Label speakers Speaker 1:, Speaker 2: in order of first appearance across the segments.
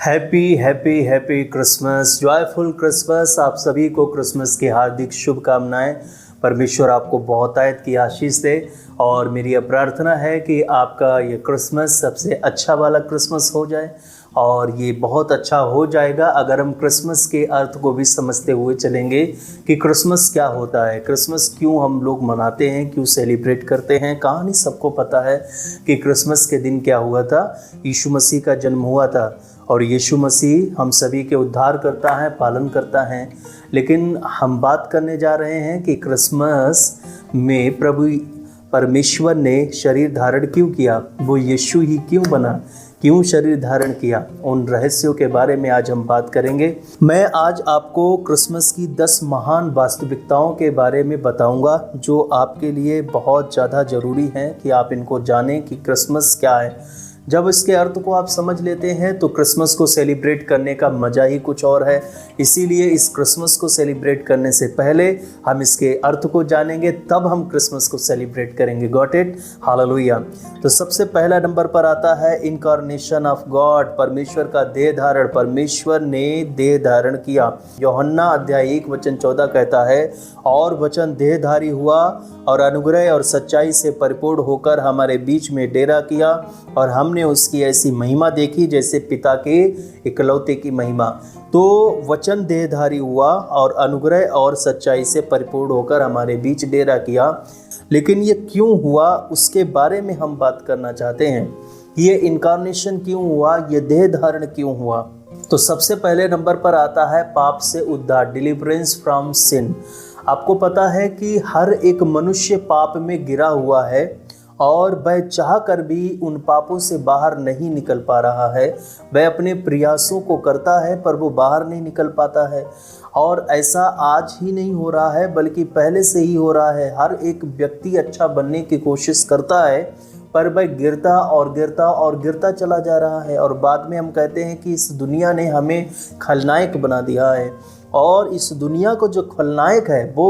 Speaker 1: Happy happy happy Christmas, joyful Christmas. आप सभी को क्रिसमस की हार्दिक शुभकामनाएं। परमेश्वर आपको बहुतायत की आशीष दे और मेरी यह प्रार्थना है कि आपका ये क्रिसमस सबसे अच्छा वाला क्रिसमस हो जाए। और ये बहुत अच्छा हो जाएगा अगर हम क्रिसमस के अर्थ को भी समझते हुए चलेंगे कि क्रिसमस क्या होता है, क्रिसमस क्यों हम लोग मनाते हैं, क्यों सेलिब्रेट करते हैं। कहानी सबको पता है कि क्रिसमस के दिन क्या हुआ था। यीशु मसीह का जन्म हुआ था और यीशु मसीह हम सभी के उद्धार करता है, पालन करता है। लेकिन हम बात करने जा रहे हैं कि क्रिसमस में प्रभु परमेश्वर ने शरीर धारण क्यों किया, वो यीशु ही क्यों बना, क्यों शरीर धारण किया। उन रहस्यों के बारे में आज हम बात करेंगे। मैं आज आपको क्रिसमस की 10 महान वास्तविकताओं के बारे में बताऊंगा जो आपके लिए बहुत ज़्यादा ज़रूरी है कि आप इनको जानें कि क्रिसमस क्या है। जब इसके अर्थ को आप समझ लेते हैं तो क्रिसमस को सेलिब्रेट करने का मज़ा ही कुछ और है। इसीलिए इस क्रिसमस को सेलिब्रेट करने से पहले हम इसके अर्थ को जानेंगे, तब हम क्रिसमस को सेलिब्रेट करेंगे। Got it? हालेलुया। तो सबसे पहला नंबर पर आता है इनकारनेशन ऑफ गॉड, परमेश्वर का देह धारण। परमेश्वर ने देह धारण किया। यूहन्ना अध्याय 1 वचन 14 कहता है, और वचन देहधारी हुआ और अनुग्रह और सच्चाई से परिपूर्ण होकर हमारे बीच में डेरा किया, और हमने उसकी ऐसी महिमा देखी जैसे पिता के इकलौते की महिमा। तो वचन देहधारी हुआ और अनुग्रह और सच्चाई से परिपूर्ण होकर हमारे बीच डेरा किया। लेकिन ये क्यों हुआ उसके बारे में हम बात करना चाहते हैं। ये इनकारनेशन क्यों हुआ, ये देह धारण क्यों हुआ। तो सबसे पहले नंबर पर आता है पाप से उद्धार, डिलीवरेंस फ्रॉम सिन। आपको पता है कि हर एक मनुष्य पाप में गिरा हुआ है और वह चाह कर भी उन पापों से बाहर नहीं निकल पा रहा है। वह अपने प्रयासों को करता है पर वो बाहर नहीं निकल पाता है। और ऐसा आज ही नहीं हो रहा है बल्कि पहले से ही हो रहा है। हर एक व्यक्ति अच्छा बनने की कोशिश करता है पर वह गिरता और गिरता और गिरता चला जा रहा है। और बाद में हम कहते हैं कि इस दुनिया ने हमें खलनायक बना दिया है। और इस दुनिया को जो खलनायक है वो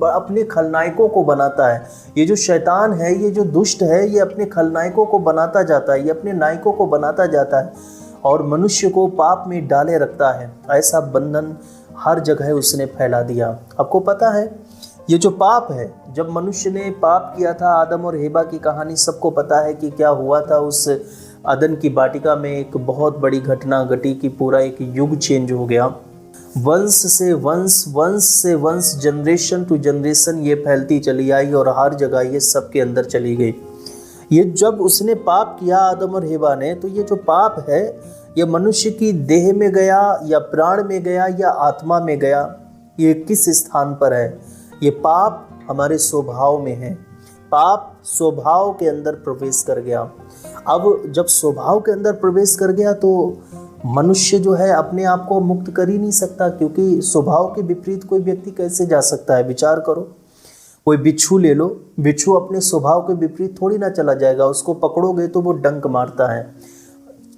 Speaker 1: अपने खलनायकों को बनाता है। ये जो शैतान है, ये जो दुष्ट है, ये अपने खलनायकों को बनाता जाता है, ये अपने नायकों को बनाता जाता है और मनुष्य को पाप में डाले रखता है। ऐसा बंधन हर जगह उसने फैला दिया। आपको पता है ये जो पाप है, जब मनुष्य ने पाप किया था, आदम और हेबा की कहानी सबको पता है कि क्या हुआ था। उस अदन की वाटिका में एक बहुत बड़ी घटना घटी कि पूरा एक युग चेंज हो गया। वंश से वंश, वंश से वंश, जनरेशन टू जनरेशन ये फैलती चली आई और हर जगह ये सबके अंदर चली गई। ये जब उसने पाप किया आदम और हेबा ने, तो ये जो पाप है ये मनुष्य की देह में गया या प्राण में गया या आत्मा में गया। ये किस स्थान पर है? ये पाप हमारे स्वभाव में है। पाप स्वभाव के अंदर प्रवेश कर गया। अब जब स्वभाव के अंदर प्रवेश कर गया तो मनुष्य जो है अपने आप को मुक्त कर ही नहीं सकता, क्योंकि स्वभाव के विपरीत कोई व्यक्ति कैसे जा सकता है। विचार करो, कोई बिच्छू ले लो, बिच्छू अपने स्वभाव के विपरीत थोड़ी ना चला जाएगा। उसको पकड़ोगे तो वो डंक मारता है।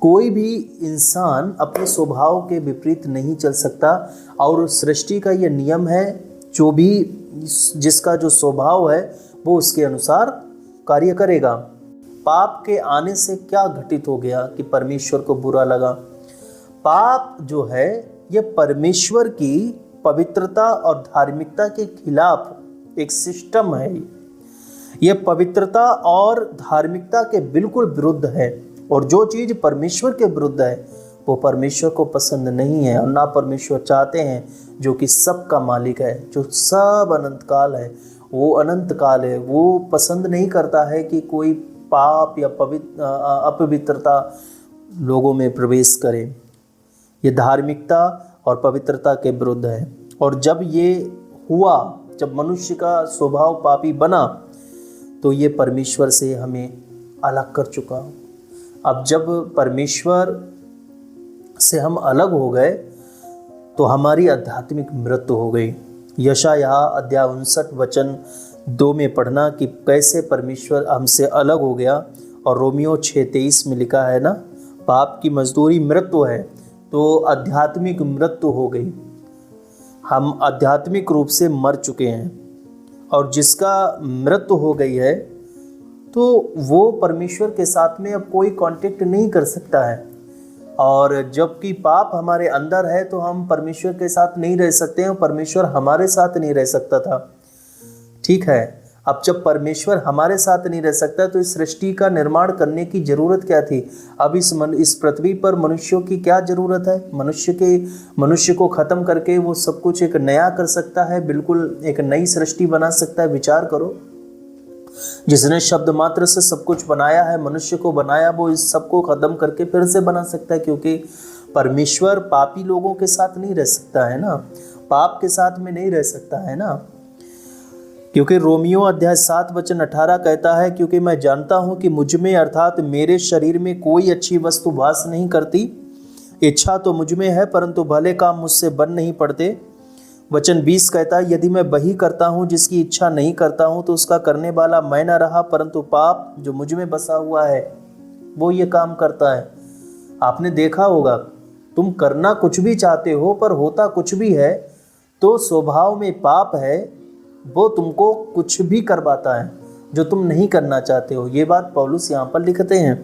Speaker 1: कोई भी इंसान अपने स्वभाव के विपरीत नहीं चल सकता। और सृष्टि का ये नियम है, जो भी जिसका जो स्वभाव है वो उसके अनुसार कार्य करेगा। पाप के आने से क्या घटित हो गया कि परमेश्वर को बुरा लगा। पाप जो है ये परमेश्वर की पवित्रता और धार्मिकता के खिलाफ एक सिस्टम है। ये पवित्रता और धार्मिकता के बिल्कुल विरुद्ध है। और जो चीज़ परमेश्वर के विरुद्ध है वो परमेश्वर को पसंद नहीं है और ना परमेश्वर चाहते हैं, जो कि सबका मालिक है, जो सब अनंत काल है, वो अनंत काल है। वो पसंद नहीं करता है कि कोई पाप या अपवित्रता लोगों में प्रवेश करे। ये धार्मिकता और पवित्रता के विरुद्ध है। और जब ये हुआ, जब मनुष्य का स्वभाव पापी बना, तो ये परमेश्वर से हमें अलग कर चुका। अब जब परमेश्वर से हम अलग हो गए तो हमारी आध्यात्मिक मृत्यु हो गई। यशायाह अध्याय 59 वचन 2 में पढ़ना कि कैसे परमेश्वर हमसे अलग हो गया। और रोमियो 6:23 में लिखा है ना, पाप की मजदूरी मृत्यु है। तो आध्यात्मिक मृत्यु हो गई। हम आध्यात्मिक रूप से मर चुके हैं। और जिसका मृत्यु हो गई है तो वो परमेश्वर के साथ में अब कोई कांटेक्ट नहीं कर सकता है। और जबकि पाप हमारे अंदर है तो हम परमेश्वर के साथ नहीं रह सकते हैं, परमेश्वर हमारे साथ नहीं रह सकता था। ठीक है, अब जब परमेश्वर हमारे साथ नहीं रह सकता तो इस सृष्टि का निर्माण करने की जरूरत क्या थी? अब इस पृथ्वी पर मनुष्यों की क्या जरूरत है? मनुष्य को खत्म करके वो सब कुछ एक नया कर सकता है, बिल्कुल एक नई सृष्टि बना सकता है। विचार करो, जिसने शब्द मात्र से सब कुछ बनाया है, मनुष्य को बनाया, वो इस सब को खत्म करके फिर से बना सकता है, क्योंकि परमेश्वर पापी लोगों के साथ नहीं रह सकता है ना, पाप के साथ में नहीं रह सकता है ना। क्योंकि रोमियो अध्याय 7 वचन 18 कहता है, क्योंकि मैं जानता हूं कि मुझ में अर्थात मेरे शरीर में कोई अच्छी वस्तु वास नहीं करती। इच्छा तो मुझ में है परंतु भले काम मुझसे बन नहीं पड़ते। वचन 20 कहता है, यदि मैं वही करता हूँ जिसकी इच्छा नहीं करता हूँ तो उसका करने वाला मैं न रहा परंतु पाप जो मुझ में बसा हुआ है वो ये काम करता है। आपने देखा होगा, तुम करना कुछ भी चाहते हो पर होता कुछ भी है, तो स्वभाव में पाप है, वो तुमको कुछ भी करवाता है जो तुम नहीं करना चाहते हो। ये बात पौलुस यहाँ पर लिखते हैं।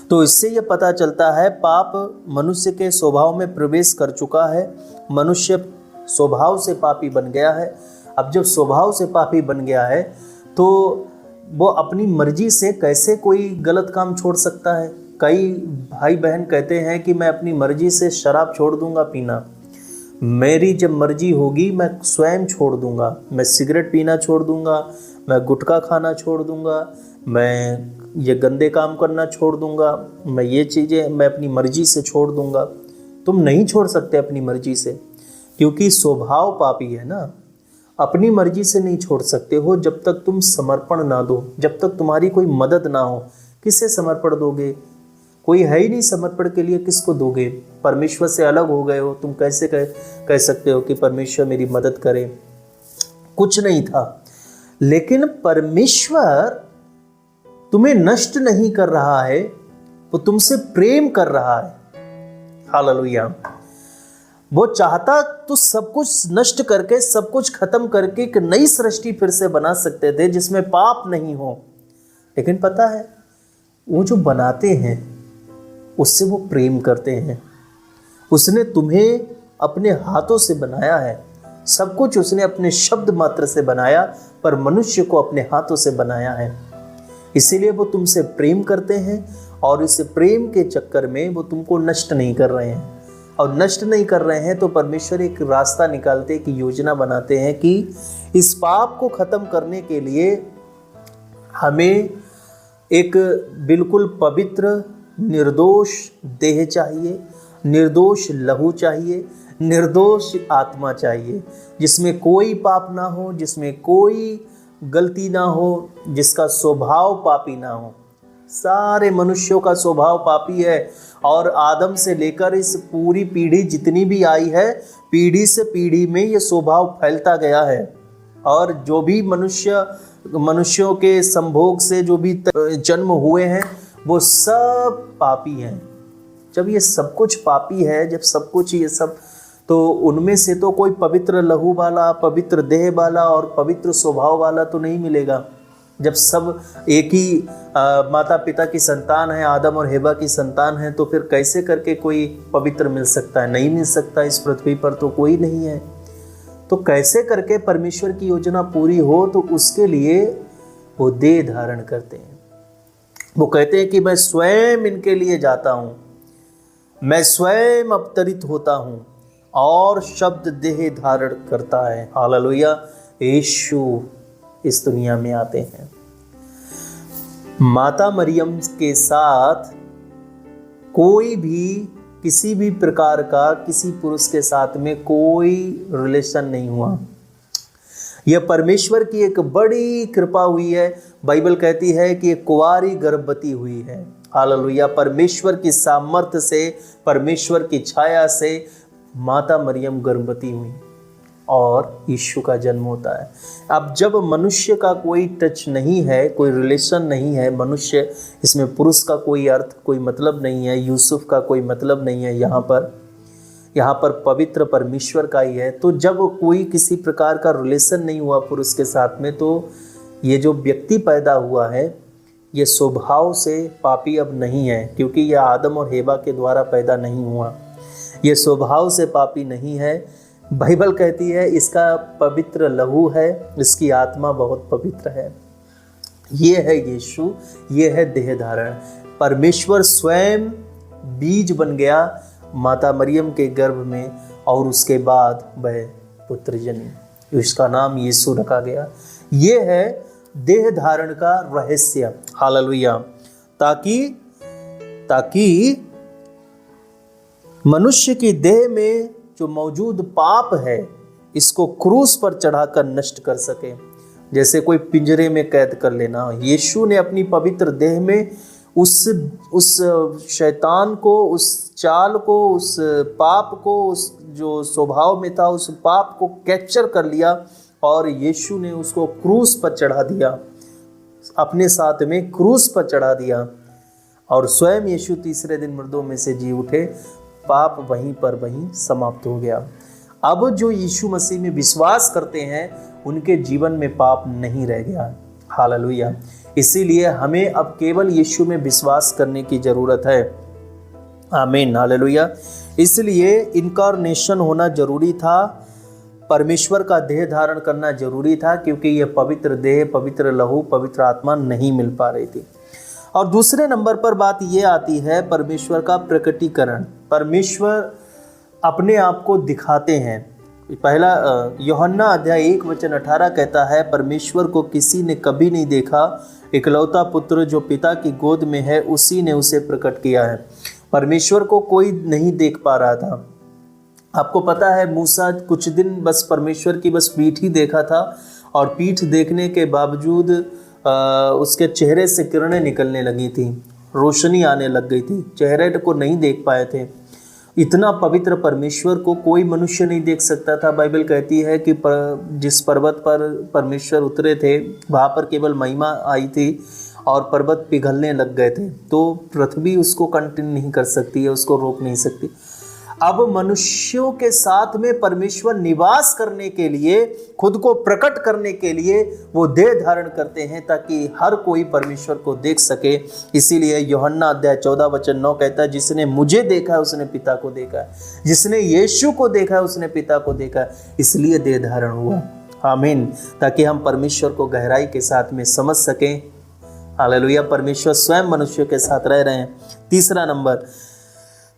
Speaker 1: तो इससे ये पता चलता है पाप मनुष्य के स्वभाव में प्रवेश कर चुका है, मनुष्य स्वभाव से पापी बन गया है। अब जब स्वभाव से पापी बन गया है तो वो अपनी मर्जी से कैसे कोई गलत काम छोड़ सकता है? कई भाई बहन कहते हैं कि मैं अपनी मर्जी से शराब छोड़ दूंगा पीना, मेरी जब मर्जी होगी मैं स्वयं छोड़ दूंगा, मैं सिगरेट पीना छोड़ दूंगा, मैं गुटखा खाना छोड़ दूंगा, मैं ये गंदे काम करना छोड़ दूंगा, मैं ये चीज़ें मैं अपनी मर्जी से छोड़ दूंगा। तुम नहीं छोड़ सकते अपनी मर्जी से, क्योंकि स्वभाव पापी है ना। अपनी मर्जी से नहीं छोड़ सकते हो जब तक तुम समर्पण ना दो, जब तक तुम्हारी कोई मदद ना हो। किससे समर्पण दोगे? कोई है ही नहीं समर्पण के लिए, किसको दोगे? परमेश्वर से अलग हो गए हो, तुम कैसे कह सकते हो कि परमेश्वर मेरी मदद करे? कुछ नहीं था। लेकिन परमेश्वर तुम्हें नष्ट नहीं कर रहा है, वो तुमसे प्रेम कर रहा है। हालेलुया। वो चाहता तो सब कुछ नष्ट करके, सब कुछ खत्म करके एक नई सृष्टि फिर से बना सकते थे जिसमें पाप नहीं हो। लेकिन पता है, वो जो बनाते हैं उससे वो प्रेम करते हैं। उसने तुम्हें अपने हाथों से बनाया है, सब कुछ उसने अपने शब्द मात्र से बनाया, पर मनुष्य को अपने हाथों से बनाया है। इसीलिए वो तुमसे प्रेम करते हैं और इस प्रेम के चक्कर में वो तुमको नष्ट नहीं कर रहे हैं। और नष्ट नहीं कर रहे हैं तो परमेश्वर एक रास्ता निकालते, एक योजना बनाते हैं कि इस पाप को खत्म करने के लिए हमें एक बिल्कुल पवित्र निर्दोष देह चाहिए, निर्दोष लहू चाहिए, निर्दोष आत्मा चाहिए, जिसमें कोई पाप ना हो, जिसमें कोई गलती ना हो, जिसका स्वभाव पापी ना हो। सारे मनुष्यों का स्वभाव पापी है और आदम से लेकर इस पूरी पीढ़ी जितनी भी आई है, पीढ़ी से पीढ़ी में ये स्वभाव फैलता गया है। और जो भी मनुष्यों के संभोग से जो भी जन्म हुए हैं वो सब पापी हैं। जब ये सब कुछ पापी है, जब सब कुछ ये सब, तो उनमें से तो कोई पवित्र लहू वाला, पवित्र देह वाला और पवित्र स्वभाव वाला तो नहीं मिलेगा। जब सब एक ही माता पिता की संतान है, आदम और हेवा की संतान है, तो फिर कैसे करके कोई पवित्र मिल सकता है? नहीं मिल सकता। इस पृथ्वी पर तो कोई नहीं है। तो कैसे करके परमेश्वर की योजना पूरी हो? तो उसके लिए वो देह धारण करते हैं। वो कहते हैं कि मैं स्वयं इनके लिए जाता हूँ, मैं स्वयं अवतरित होता हूँ और शब्द देह धारण करता है। हालेलुया। यीशु इस दुनिया में आते हैं। माता मरियम के साथ कोई भी किसी भी प्रकार का किसी पुरुष के साथ में कोई रिलेशन नहीं हुआ। यह परमेश्वर की एक बड़ी कृपा हुई है। बाइबल कहती है कि एक कुंवारी गर्भवती हुई है। हालेलुया। परमेश्वर की सामर्थ्य से, परमेश्वर की छाया से माता मरियम गर्भवती हुई और यीशु का जन्म होता है। अब जब मनुष्य का कोई टच नहीं है, कोई रिलेशन नहीं है, मनुष्य, इसमें पुरुष का कोई अर्थ, कोई मतलब नहीं है, यूसुफ का कोई मतलब नहीं है, यहाँ पर पवित्र परमेश्वर का ही है। तो जब कोई किसी प्रकार का रिलेशन नहीं हुआ पुरुष के साथ में, तो ये जो व्यक्ति पैदा हुआ है ये स्वभाव से पापी अब नहीं है, क्योंकि यह आदम और हेवा के द्वारा पैदा नहीं हुआ। ये स्वभाव से पापी नहीं है। बाइबल कहती है इसका पवित्र लहू है, इसकी आत्मा बहुत पवित्र है। ये है यीशु, ये है देह धारण। परमेश्वर स्वयं बीज बन गया माता मरियम के गर्भ में, और उसके बाद वह पुत्र जनी, इसका नाम यीशु रखा गया। ये है देह धारण का रहस्य। हालेलुया। ताकि मनुष्य की देह में जो मौजूद पाप है, इसको क्रूस पर चढ़ाकर नष्ट कर सके। जैसे कोई पिंजरे में कैद कर लेना, यीशु ने अपनी पवित्र देह में उस शैतान को, उस चाल को, उस पाप को, उस जो स्वभाव में था, उस पाप को कैप्चर कर लिया और यीशु ने उसको क्रूस पर चढ़ा दिया, अपने साथ में क्रूस पर चढ़ा दिया। और स्वयं यीशु तीसरे दिन मुर्दों में से जी उठे। पाप वहीं पर वहीं समाप्त हो गया। अब जो यीशु मसीह में विश्वास करते हैं, उनके जीवन में पाप नहीं रह गया। हालेलुया। इसीलिए हमें अब केवल यीशु में विश्वास करने की जरूरत है। आमीन। हालेलुया। इसलिए इनकारनेशन होना जरूरी था, परमेश्वर का देह धारण करना जरूरी था, क्योंकि यह पवित्र देह, पवित्र लहू, पवित्र आत्मा नहीं मिल पा रही थी। और दूसरे नंबर पर बात यह आती है परमेश्वर का प्रकटीकरण। परमेश्वर अपने आप को दिखाते हैं। पहला यूहन्ना अध्याय 1:18 कहता है, परमेश्वर को किसी ने कभी नहीं देखा, इकलौता पुत्र जो पिता की गोद में है उसी ने उसे प्रकट किया है। परमेश्वर को कोई नहीं देख पा रहा था। आपको पता है मूसा कुछ दिन बस परमेश्वर की बस पीठ ही देखा था, और पीठ देखने के बावजूद उसके चेहरे से किरणें निकलने लगी थी, रोशनी आने लग गई थी, चेहरे को नहीं देख पाए थे। इतना पवित्र परमेश्वर को कोई मनुष्य नहीं देख सकता था। बाइबल कहती है कि जिस पर्वत पर परमेश्वर उतरे थे, वहाँ पर केवल महिमा आई थी और पर्वत पिघलने लग गए थे। तो पृथ्वी उसको कंटेन नहीं कर सकती है, उसको रोक नहीं सकती। अब मनुष्यों के साथ में परमेश्वर निवास करने के लिए, खुद को प्रकट करने के लिए वो देह धारण करते हैं, ताकि हर कोई परमेश्वर को देख सके। इसीलिए यूहन्ना अध्याय 14:9 कहता है, जिसने मुझे देखा है उसने पिता को देखा है, जिसने यीशु को देखा है उसने पिता को देखा है। इसलिए देह धारण हुआ। आमीन। ताकि हम परमेश्वर को गहराई के साथ में समझ सकें। हालेलुया। परमेश्वर स्वयं मनुष्यों के साथ रह रहे हैं। तीसरा नंबर,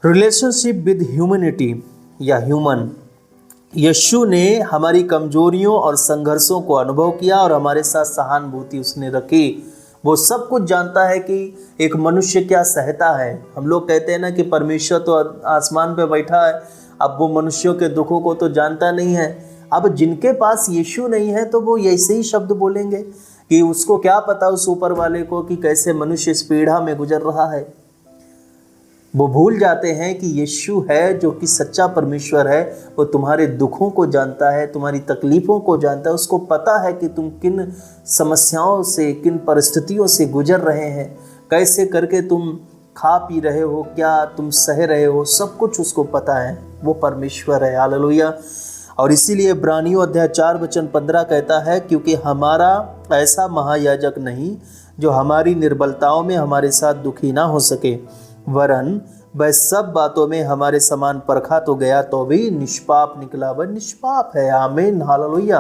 Speaker 1: रिलेशनशिप विद ह्यूमैनिटी या ह्यूमन। यीशु ने हमारी कमजोरियों और संघर्षों को अनुभव किया और हमारे साथ सहानुभूति उसने रखी। वो सब कुछ जानता है कि एक मनुष्य क्या सहता है। हम लोग कहते हैं ना कि परमेश्वर तो आसमान पे बैठा है, अब वो मनुष्यों के दुखों को तो जानता नहीं है। अब जिनके पास यीशु नहीं है तो वो ऐसे ही शब्द बोलेंगे कि उसको क्या पता उस ऊपर वाले को कि कैसे मनुष्य इस पीड़ा में गुजर रहा है। वो भूल जाते हैं कि यीशु है जो कि सच्चा परमेश्वर है, वो तुम्हारे दुखों को जानता है, तुम्हारी तकलीफ़ों को जानता है। उसको पता है कि तुम किन समस्याओं से, किन परिस्थितियों से गुजर रहे हैं, कैसे करके तुम खा पी रहे हो, क्या तुम सह रहे हो, सब कुछ उसको पता है। वो परमेश्वर है। हालेलुया। और इसीलिए इब्रानियों अध्याय 4:15 कहता है, क्योंकि हमारा ऐसा महायाजक नहीं जो हमारी निर्बलताओं में हमारे साथ दुखी ना हो सके, वरन वह सब बातों में हमारे समान परखा तो गया तो भी निष्पाप निकला। वह निष्पाप है। आमीन। हालेलुया।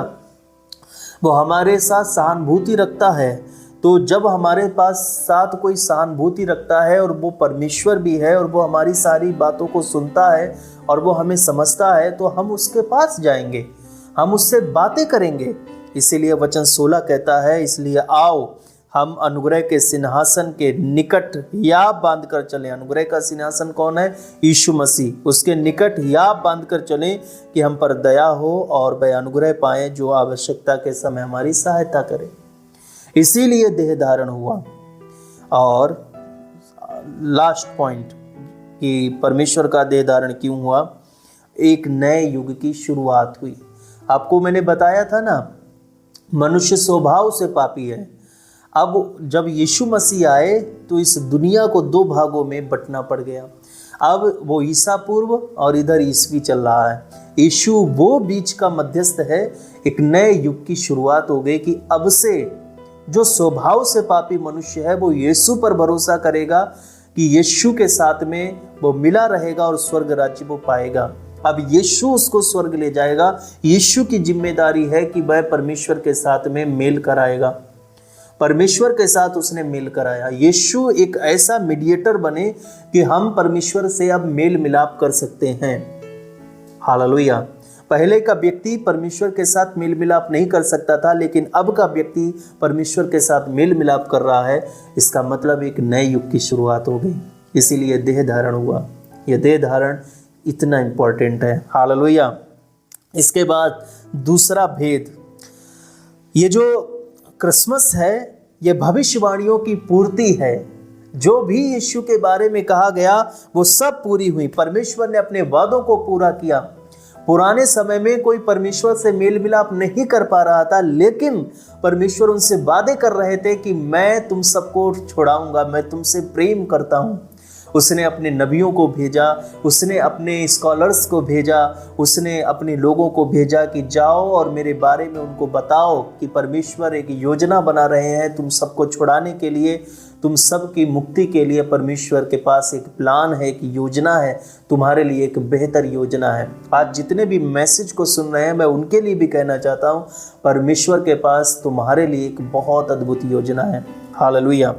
Speaker 1: वो हमारे साथ सहानुभूति रखता है। तो जब हमारे पास साथ कोई सहानुभूति रखता है और वो परमेश्वर भी है और वो हमारी सारी बातों को सुनता है और वो हमें समझता है, तो हम उसके पास जाएंगे, हम उससे बातें करेंगे। इसीलिए वचन 16 कहता है, इसलिए आओ हम अनुग्रह के सिंहासन के निकट या बांध कर चलें। अनुग्रह का सिंहासन कौन है? यीशु मसीह। उसके निकट या बांध कर चलें कि हम पर दया हो और वह अनुग्रह पाएं जो आवश्यकता के समय हमारी सहायता करे। इसीलिए देह धारण हुआ। और लास्ट पॉइंट कि परमेश्वर का देह धारण क्यों हुआ? एक नए युग की शुरुआत हुई। आपको मैंने बताया था ना, मनुष्य स्वभाव से पापी है। अब जब यीशु मसीह आए तो इस दुनिया को दो भागों में बंटना पड़ गया। अब वो ईसा पूर्व और इधर ईसवी चल रहा है। यीशु वो बीच का मध्यस्थ है। एक नए युग की शुरुआत हो गई कि अब से जो स्वभाव से पापी मनुष्य है वो यीशु पर भरोसा करेगा कि यीशु के साथ में वो मिला रहेगा और स्वर्ग राज्य वो पाएगा। अब यीशु उसको स्वर्ग ले जाएगा। यीशु की जिम्मेदारी है कि वह परमेश्वर के साथ में मेल कराएगा। परमेश्वर के साथ उसने मेल कराया। यीशु एक ऐसा मीडिएटर बने कि हम परमेश्वर से अब मेल मिलाप कर सकते हैं। हालेलुया। पहले का व्यक्ति परमेश्वर के साथ मेल मिलाप नहीं कर सकता था, लेकिन अब का व्यक्ति परमेश्वर के साथ मेल मिलाप कर रहा है। इसका मतलब एक नए युग की शुरुआत हो गई, इसीलिए देह धारण हुआ। यह देह धारण इतना इंपॉर्टेंट है। हालेलुया। इसके बाद दूसरा भेद, ये जो क्रिसमस है ये भविष्यवाणियों की पूर्ति है। जो भी यीशु के बारे में कहा गया वो सब पूरी हुई। परमेश्वर ने अपने वादों को पूरा किया। पुराने समय में कोई परमेश्वर से मेल मिलाप नहीं कर पा रहा था, लेकिन परमेश्वर उनसे वादे कर रहे थे कि मैं तुम सबको छुड़ाऊंगा, मैं तुमसे प्रेम करता हूं। उसने अपने नबियों को भेजा, उसने अपने स्कॉलर्स को भेजा, उसने अपने लोगों को भेजा कि जाओ और मेरे बारे में उनको बताओ कि परमेश्वर एक योजना बना रहे हैं तुम सबको छुड़ाने के लिए, तुम सबकी मुक्ति के लिए। परमेश्वर के पास एक प्लान है, एक योजना है, तुम्हारे लिए एक बेहतर योजना है। आज जितने भी मैसेज को सुन रहे हैं मैं उनके लिए भी कहना चाहता हूँ, परमेश्वर के पास तुम्हारे लिए एक बहुत अद्भुत योजना है। हालेलुया।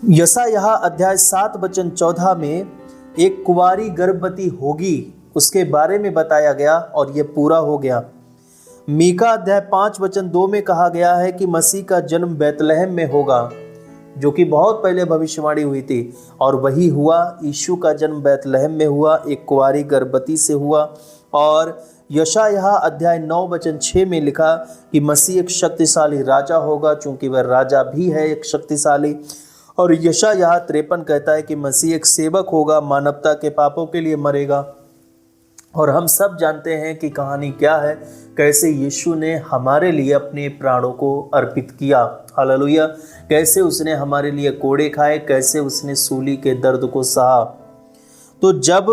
Speaker 1: यशायाह अध्याय 7 वचन 14 में एक कुंवारी गर्भवती होगी उसके बारे में बताया गया और यह पूरा हो गया। मीका अध्याय 5 वचन 2 में कहा गया है कि मसीह का जन्म बैतलहम में होगा, जो कि बहुत पहले भविष्यवाणी हुई थी और वही हुआ। यीशु का जन्म बैतलहम में हुआ, एक कुंवारी गर्भवती से हुआ। और यशायाह अध्याय 9 वचन 6 में लिखा कि मसीह एक शक्तिशाली राजा होगा, चूंकि वह राजा भी है एक शक्तिशाली। और यशायाह 53 कहता है कि मसीह एक सेवक होगा, मानवता के पापों के लिए मरेगा। और हम सब जानते हैं कि कहानी क्या है, कैसे यीशु ने हमारे लिए अपने प्राणों को अर्पित किया। हालेलुया। कैसे उसने हमारे लिए कोड़े खाए, कैसे उसने सूली के दर्द को सहा। तो जब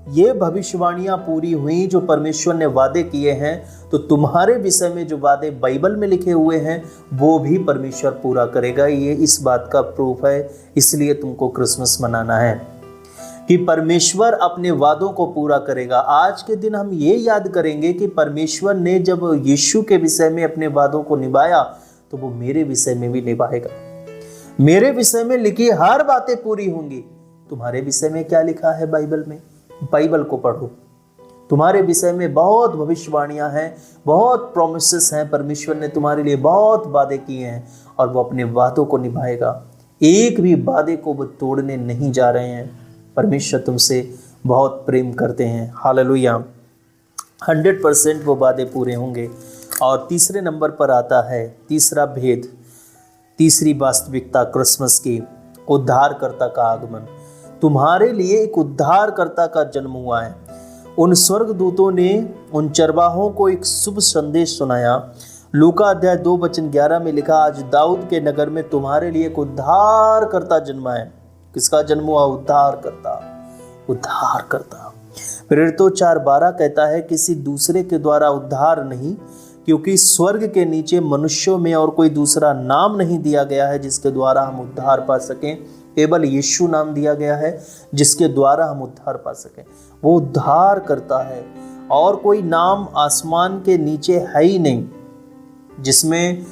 Speaker 1: ये भविष्यवाणियां पूरी हुई जो परमेश्वर ने वादे किए हैं, तो तुम्हारे विषय में जो वादे बाइबल में लिखे हुए हैं वो भी परमेश्वर पूरा करेगा। ये इस बात का प्रूफ है, इसलिए तुमको क्रिसमस मनाना है कि परमेश्वर अपने वादों को पूरा करेगा। आज के दिन हम ये याद करेंगे कि परमेश्वर ने जब यीशु के विषय में अपने वादों को निभाया तो वो मेरे विषय में भी निभाएगा। मेरे विषय में लिखी हर बातें पूरी होंगी। तुम्हारे विषय में क्या लिखा है बाइबल में? बाइबल को पढ़ो। तुम्हारे विषय में बहुत भविष्यवाणियां हैं, बहुत प्रोमिसेस हैं। परमेश्वर ने तुम्हारे लिए बहुत वादे किए हैं और वो अपने वादों को निभाएगा। एक भी वादे को वो तोड़ने नहीं जा रहे हैं। परमेश्वर तुमसे बहुत प्रेम करते हैं। हालेलुया। 100% वो वादे पूरे होंगे। और तीसरे नंबर पर आता है तीसरा भेद, तीसरी वास्तविकता क्रिसमस की, उद्धारकर्ता का आगमन। तुम्हारे लिए एक उद्धारकर्ता का जन्म हुआ है। उन स्वर्गदूतों ने उन चरवाहों को एक शुभ संदेश सुनाया। लूका अध्याय 2 वचन 11 में लिखा, आज दाऊद के नगर में तुम्हारे लिए एक उद्धारकर्ता जन्मा है। किसका जन्म हुआ? उद्धारकर्ता। उद्धारकर्ता। प्रेरितों 4:12 कहता है, किसी दूसरे के द्वारा उद्धार नहीं, क्योंकि स्वर्ग के नीचे मनुष्यों में और कोई दूसरा नाम नहीं दिया गया है जिसके द्वारा हम उद्धार पा सकें। केवल यीशु नाम दिया गया है जिसके द्वारा हम उद्धार पा सकें। वो उद्धार करता है और कोई नाम आसमान के नीचे है ही नहीं जिसमें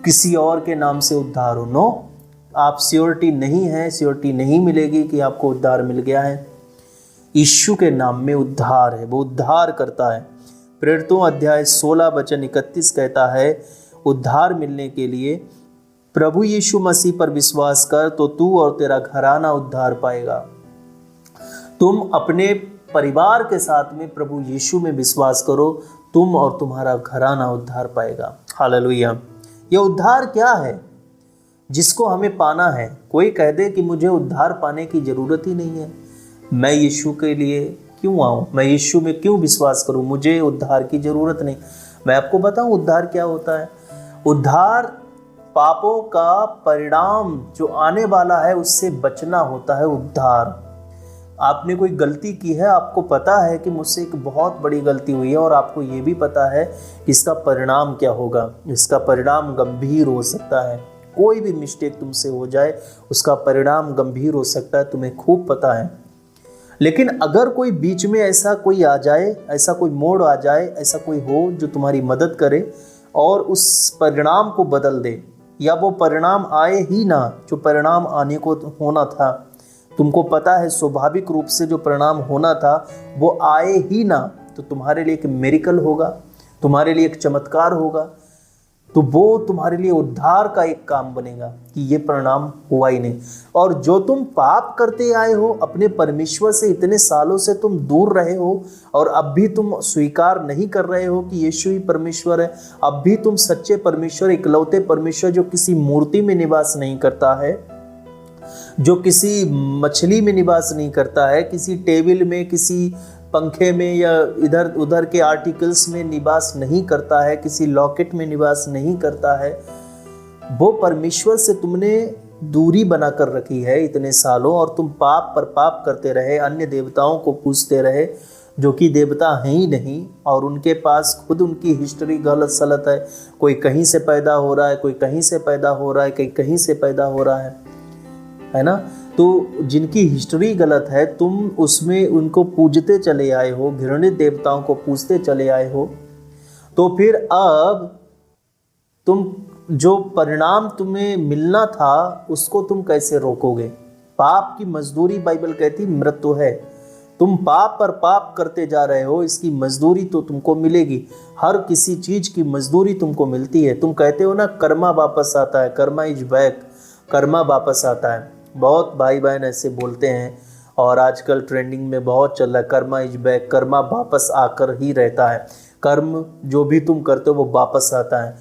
Speaker 1: किसी और के नाम से उद्धार हो। नो, आप श्योरिटी नहीं है, श्योरिटी नहीं मिलेगी कि आपको उद्धार मिल गया है। यीशु के नाम में उद्धार है, वो उद्धार करता है। प्रेरितों अध्याय 16 वचन 31 कहता है, उद्धार मिलने के लिए प्रभु यीशु मसीह पर विश्वास कर तो तू और तेरा घराना उद्धार पाएगा। तुम अपने परिवार के साथ में प्रभु यीशु में विश्वास करो, तुम और तुम्हारा घराना उद्धार पाएगा। हालेलुया। यह उद्धार क्या है जिसको हमें पाना है? कोई कह दे कि मुझे उद्धार पाने की जरूरत ही नहीं है, मैं यीशु के लिए क्यों आऊं, मैं यीशु में क्यों विश्वास करूं, मुझे उद्धार की जरूरत नहीं। मैं आपको बताऊं उद्धार क्या होता है। उद्धार पापों का परिणाम जो आने वाला है उससे बचना होता है उद्धार। आपने कोई गलती की है, आपको पता है कि मुझसे एक बहुत बड़ी गलती हुई है और आपको ये भी पता है कि इसका परिणाम क्या होगा, इसका परिणाम गंभीर हो सकता है। कोई भी मिस्टेक तुमसे हो जाए उसका परिणाम गंभीर हो सकता है, तुम्हें खूब पता है। लेकिन अगर कोई बीच में ऐसा कोई आ जाए, ऐसा कोई मोड़ आ जाए, ऐसा कोई हो जो तुम्हारी मदद करे और उस परिणाम को बदल दे, या वो परिणाम आए ही ना जो परिणाम आने को होना था, तुमको पता है स्वाभाविक रूप से जो परिणाम होना था वो आए ही ना, तो तुम्हारे लिए एक मिरेकल होगा, तुम्हारे लिए एक चमत्कार होगा, तो वो तुम्हारे लिए उद्धार का एक काम बनेगा कि ये परिणाम हुआ ही नहीं। और जो तुम पाप करते आए हो, अपने परमेश्वर से इतने सालों से तुम दूर रहे हो और अब भी तुम स्वीकार नहीं कर रहे हो कि यीशु ही परमेश्वर है, अब भी तुम सच्चे परमेश्वर, इकलौते परमेश्वर जो किसी मूर्ति में निवास नहीं करता है, जो किसी मछली में निवास नहीं करता है, किसी टेबल में, किसी पंखे में या इधर उधर के आर्टिकल्स में निवास नहीं करता है, किसी लॉकेट में निवास नहीं करता है, वो परमेश्वर से तुमने दूरी बना कर रखी है इतने सालों और तुम पाप पर पाप करते रहे, अन्य देवताओं को पूजते रहे जो कि देवता हैं ही नहीं, और उनके पास खुद उनकी हिस्ट्री गलत सलत है। कोई कहीं से पैदा हो रहा है, कोई कहीं से पैदा हो रहा है, कोई कहीं से पैदा हो रहा है ना। तो जिनकी हिस्ट्री गलत है, तुम उसमें उनको पूजते चले आए हो, घृणित देवताओं को पूजते चले आए हो, तो फिर अब तुम जो परिणाम तुम्हें मिलना था उसको तुम कैसे रोकोगे? पाप की मजदूरी बाइबल कहती मृत्यु है। तुम पाप पर पाप करते जा रहे हो, इसकी मजदूरी तो तुमको मिलेगी। हर किसी चीज की मजदूरी तुमको मिलती है। तुम कहते हो ना कर्मा वापस आता है, कर्मा इज बैक, कर्मा वापस आता है। बहुत भाई बहन ऐसे बोलते हैं और आजकल ट्रेंडिंग में बहुत चल रहा है, कर्मा इज बैक, कर्मा वापस आकर ही रहता है। कर्म जो भी तुम करते हो वो वापस आता है।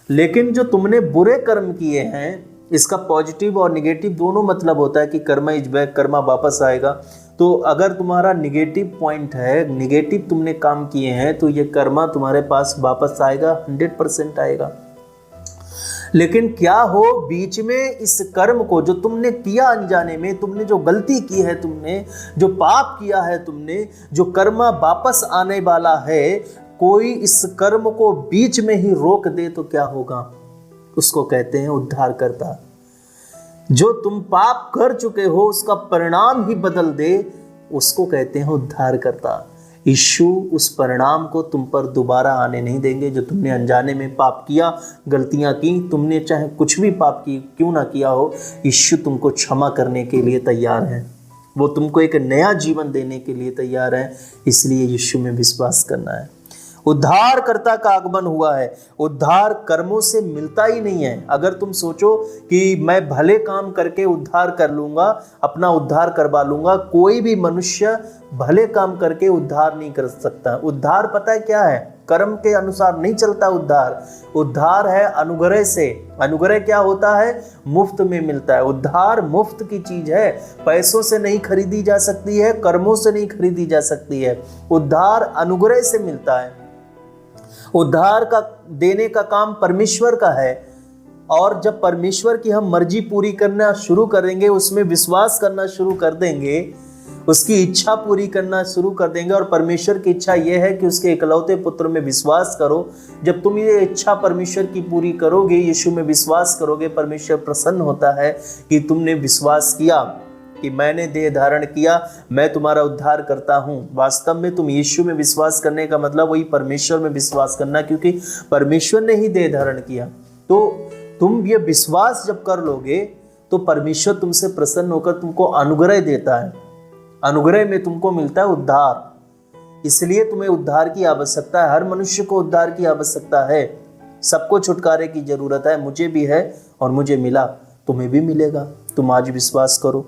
Speaker 1: लेकिन जो तुमने बुरे कर्म किए हैं, इसका पॉजिटिव और निगेटिव दोनों मतलब होता है कि कर्मा इज बैक, कर्मा वापस आएगा। तो अगर तुम्हारा निगेटिव पॉइंट है, निगेटिव तुमने काम किए हैं, तो ये कर्मा तुम्हारे पास वापस आएगा, 100% आएगा। लेकिन क्या हो बीच में इस कर्म को जो तुमने किया अनजाने में, तुमने जो गलती की है, तुमने जो पाप किया है, तुमने जो कर्मा वापस आने वाला है, कोई इस कर्म को बीच में ही रोक दे तो क्या होगा? उसको कहते हैं उद्धार करता। जो तुम पाप कर चुके हो उसका परिणाम ही बदल दे, उसको कहते हैं उद्धार करता। यीशु उस परिणाम को तुम पर दोबारा आने नहीं देंगे। जो तुमने अनजाने में पाप किया, गलतियां की, तुमने चाहे कुछ भी पाप की क्यों ना किया हो, यीशु तुमको क्षमा करने के लिए तैयार है। वो तुमको एक नया जीवन देने के लिए तैयार है। इसलिए यीशु में विश्वास करना है। उद्धारकर्ता का आगमन हुआ है। उद्धार कर्मों से मिलता ही नहीं है। अगर तुम सोचो कि मैं भले काम करके उद्धार कर लूंगा, अपना उद्धार करवा लूंगा, कोई भी मनुष्य भले काम करके उद्धार नहीं कर सकता। उद्धार पता है क्या है? कर्म के अनुसार नहीं चलता उद्धार। उद्धार है अनुग्रह से। अनुग्रह क्या होता है? मुफ्त में मिलता है। उद्धार मुफ्त की चीज है, पैसों से नहीं खरीदी जा सकती है, कर्मों से नहीं खरीदी जा सकती है। उद्धार अनुग्रह से मिलता है। उद्धार का देने का काम परमेश्वर का है। और जब परमेश्वर की हम मर्जी पूरी करना शुरू करेंगे, उसमें विश्वास करना शुरू कर देंगे, उसकी इच्छा पूरी करना शुरू कर देंगे, और परमेश्वर की इच्छा यह है कि उसके इकलौते पुत्र में विश्वास करो। जब तुम ये इच्छा परमेश्वर की पूरी करोगे, यीशु में विश्वास करोगे, परमेश्वर प्रसन्न होता है कि तुमने विश्वास किया कि मैंने देह धारण किया, मैं तुम्हारा उद्धार करता हूँ। वास्तव में तुम यीशु में विश्वास करने का मतलब वही परमेश्वर में विश्वास करना, क्योंकि परमेश्वर ने ही देह धारण किया। तो तुम ये विश्वास जब कर लोगे तो परमेश्वर तुमसे प्रसन्न होकर तुमको अनुग्रह देता है। अनुग्रह में तुमको मिलता है उद्धार। इसलिए तुम्हें उद्धार की आवश्यकता है। हर मनुष्य को उद्धार की आवश्यकता है। सबको छुटकारे की जरूरत है। मुझे भी है और मुझे मिला, तुम्हें भी मिलेगा। तुम आज विश्वास करो।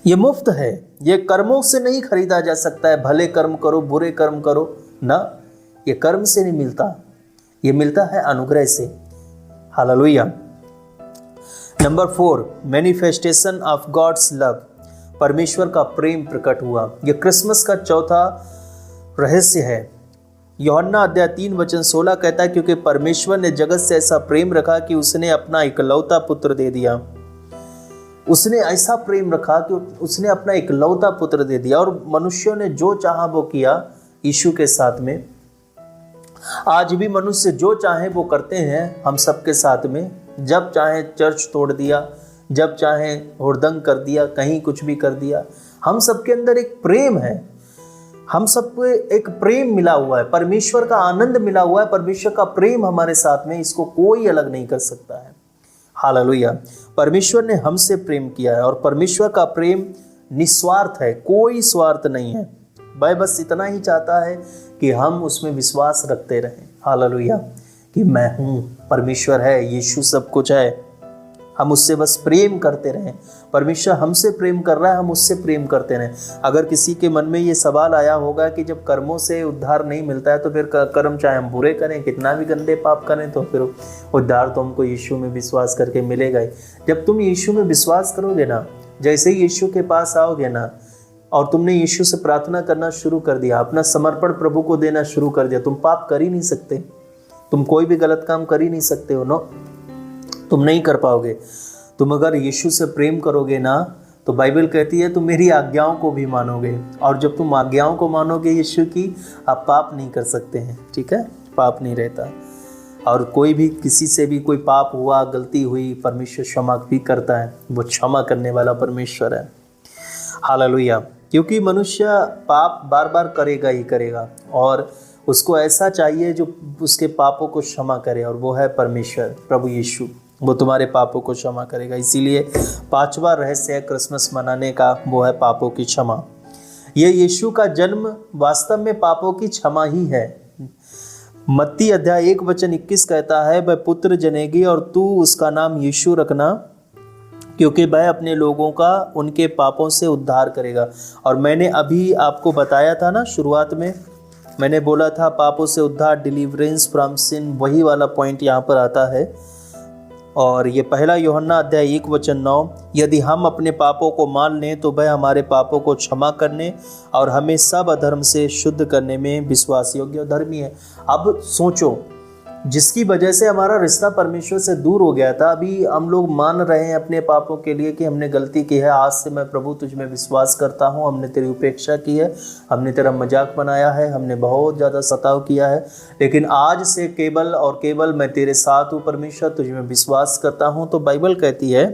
Speaker 1: ये मुफ्त है। ये कर्मों से नहीं खरीदा जा सकता है। भले कर्म करो, बुरे कर्म करो ना, ये कर्म से नहीं मिलता। ये मिलता है अनुग्रह से। Hallelujah. Number 4, manifestation of God's love. परमेश्वर का प्रेम प्रकट हुआ। यह क्रिसमस का चौथा रहस्य है। यूहन्ना अध्याय 3:16 कहता है, क्योंकि परमेश्वर ने जगत से ऐसा प्रेम रखा कि उसने अपना इकलौता पुत्र दे दिया। उसने ऐसा प्रेम रखा कि उसने अपना इकलौता पुत्र दे दिया। और मनुष्यों ने जो चाहा वो किया यीशु के साथ में। आज भी मनुष्य जो चाहे वो करते हैं हम सबके साथ में। जब चाहे चर्च तोड़ दिया, जब चाहे हुड़दंग कर दिया, कहीं कुछ भी कर दिया। हम सबके अंदर एक प्रेम है, हम सबको एक प्रेम मिला हुआ है, परमेश्वर का आनंद मिला हुआ है, परमेश्वर का प्रेम हमारे साथ में, इसको कोई अलग नहीं कर सकता है। हालेलुया। परमेश्वर ने हमसे प्रेम किया है और परमेश्वर का प्रेम निस्वार्थ है, कोई स्वार्थ नहीं है। वह बस इतना ही चाहता है कि हम उसमें विश्वास रखते रहें। हालेलुया, कि मैं हूँ, परमेश्वर है, यीशु सब कुछ है, हम उससे बस प्रेम करते रहें। परमेश्वर हमसे प्रेम कर रहा है, हम उससे प्रेम करते रहें। अगर किसी के मन में ये सवाल आया होगा कि जब कर्मों से उद्धार नहीं मिलता है तो फिर कर्म चाहे हम बुरे करें, कितना भी गंदे पाप करें, तो फिर उद्धार तो हमको यीशु में विश्वास करके मिलेगा ही। जब तुम यीशु में विश्वास करोगे ना, जैसे ही यीशु के पास आओगे ना और तुमने यीशु से प्रार्थना करना शुरू कर दिया, अपना समर्पण प्रभु को देना शुरू कर दिया, तुम पाप कर ही नहीं सकते, तुम कोई भी गलत काम कर ही नहीं सकते हो। नो, तुम नहीं कर पाओगे। तुम अगर यीशु से प्रेम करोगे ना तो बाइबल कहती है तुम मेरी आज्ञाओं को भी मानोगे, और जब तुम आज्ञाओं को मानोगे यीशु की, आप पाप नहीं कर सकते हैं। ठीक है, पाप नहीं रहता। और कोई भी किसी से भी कोई पाप हुआ, गलती हुई, परमेश्वर क्षमा भी करता है, वो क्षमा करने वाला परमेश्वर है। हालेलुया। क्योंकि मनुष्य पाप बार बार करेगा ही करेगा और उसको ऐसा चाहिए जो उसके पापों को क्षमा करे, और वो है परमेश्वर, प्रभु यीशु। वो तुम्हारे पापों को क्षमा करेगा। इसीलिए 5वां रहस्य है क्रिसमस मनाने का, वो है पापों की क्षमा। ये यीशु का जन्म वास्तव में पापों की क्षमा ही है। मत्ती अध्याय 1:21 कहता है, वह पुत्र जनेगी और तू उसका नाम यीशु रखना, क्योंकि वह अपने लोगों का उनके पापों से उद्धार करेगा। और मैंने अभी आपको बताया था ना, शुरुआत में मैंने बोला था पापों से उद्धार, डिलीवरेंस फ्रॉम सिन, वही वाला पॉइंट यहाँ पर आता है। और ये 1 यूहन्ना अध्याय 1:9, यदि हम अपने पापों को मान लें तो वह हमारे पापों को क्षमा करने और हमें सब अधर्म से शुद्ध करने में विश्वास योग्य और धर्मी है। अब सोचो, जिसकी वजह से हमारा रिश्ता परमेश्वर से दूर हो गया था, अभी हम लोग मान रहे हैं अपने पापों के लिए कि हमने गलती की है, आज से मैं प्रभु तुझ में विश्वास करता हूँ, हमने तेरी उपेक्षा की है, हमने तेरा मजाक बनाया है, हमने बहुत ज़्यादा सताव किया है, लेकिन आज से केवल और केवल मैं तेरे साथ हूँ परमेश्वर, तुझ में विश्वास करता हूँ। तो बाइबल कहती है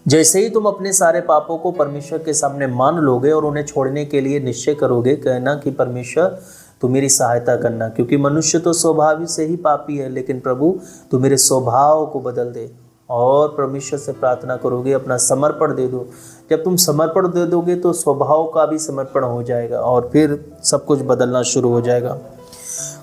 Speaker 1: जैसे ही तुम अपने सारे पापों को परमेश्वर के सामने मान लोगे और उन्हें छोड़ने के लिए निश्चय करोगे, कहना कि परमेश्वर तू मेरी सहायता करना, क्योंकि मनुष्य तो स्वभाव से ही पापी है, लेकिन प्रभु तू मेरे स्वभाव को बदल दे। और परमेश्वर से प्रार्थना करोगे, अपना समर्पण दे दो। जब तुम समर्पण दे दोगे तो स्वभाव का भी समर्पण हो जाएगा और फिर सब कुछ बदलना शुरू हो जाएगा।